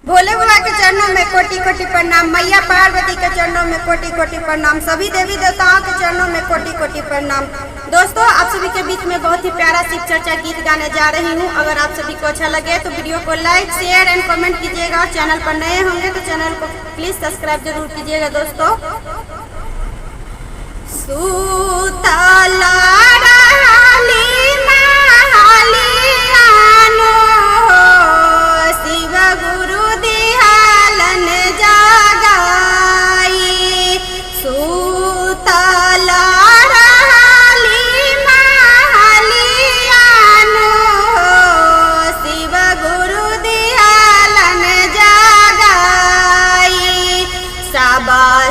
भोले बाबा के चरणों में कोटि कोटि प्रणाम, मैया पार्वती के चरणों में कोटि कोटि प्रणाम, सभी देवी देवताओं के चरणों में कोटि कोटि प्रणाम। दोस्तों, आप सभी के बीच में बहुत ही प्यारा शिव चर्चा गीत गाने जा रही हूँ। अगर आप सभी को अच्छा लगे तो वीडियो को लाइक शेयर एंड कमेंट कीजिएगा और चैनल पर नए होंगे तो चैनल को प्लीज सब्सक्राइब जरूर कीजिएगा। दोस्तों,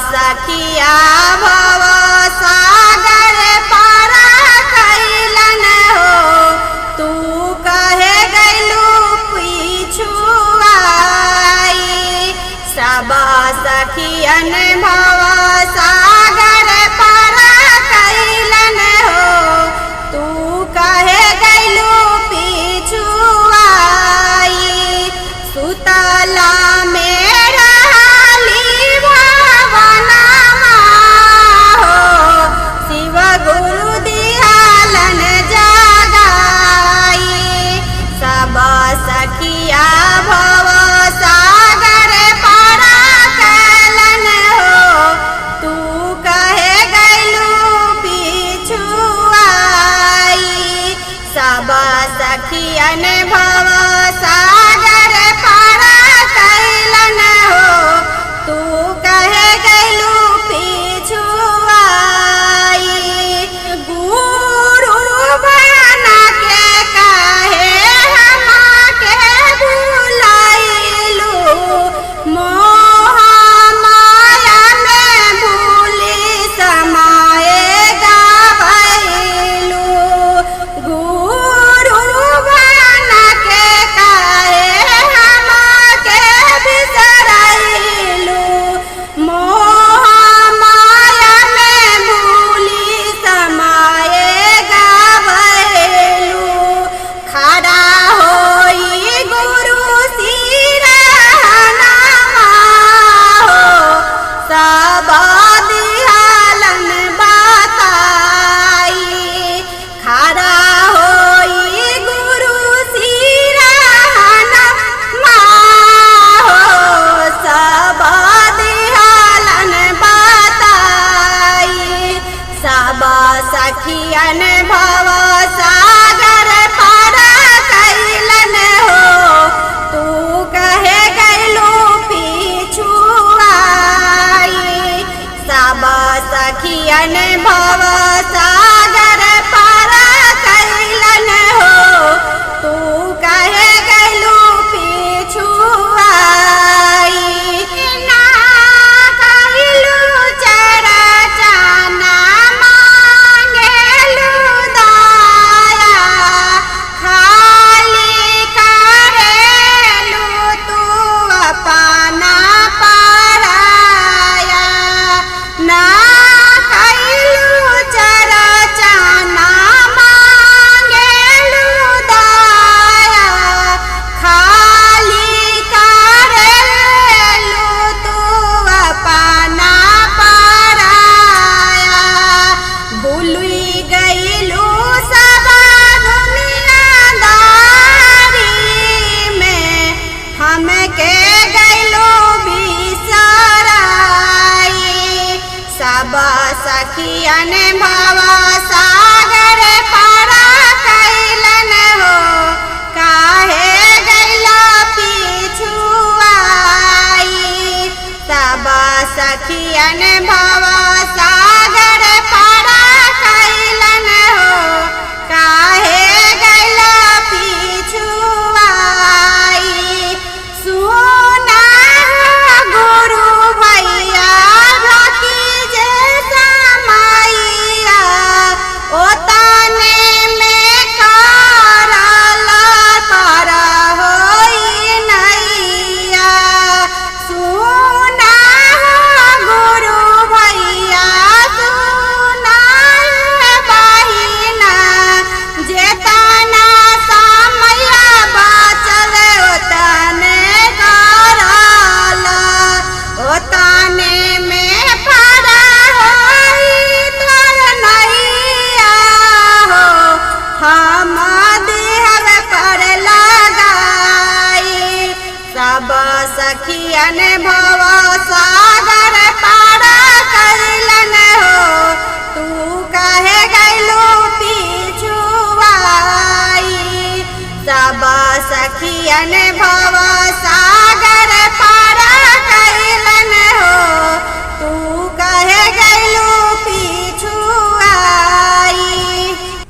सखिया भव सागर पार कैलन हो, तू कहे गैलू पिछुआई। सब सखियन भव सागर पार कैलन हो, तू कहे गैलू पिछुआई। सुतला में सखिया भव सागर पार कैलन हो, तू कहे गैलू पिछुआई। सब सखियन भव सागर पार कैलन हो, तू कहे गैलू पिछुआई। गुरु बना के कहे सखियन भव सागर पार कैलन हो, तू कहे गैलू पिछुआई। सब सखियन भव सागर पार कैलन हो, तू कहे गैलू पिछुआई। ना कहलू चरचा ना सखियन भव सागर पार कैलन हो, काहे गैला पिछुआई। सब सखियन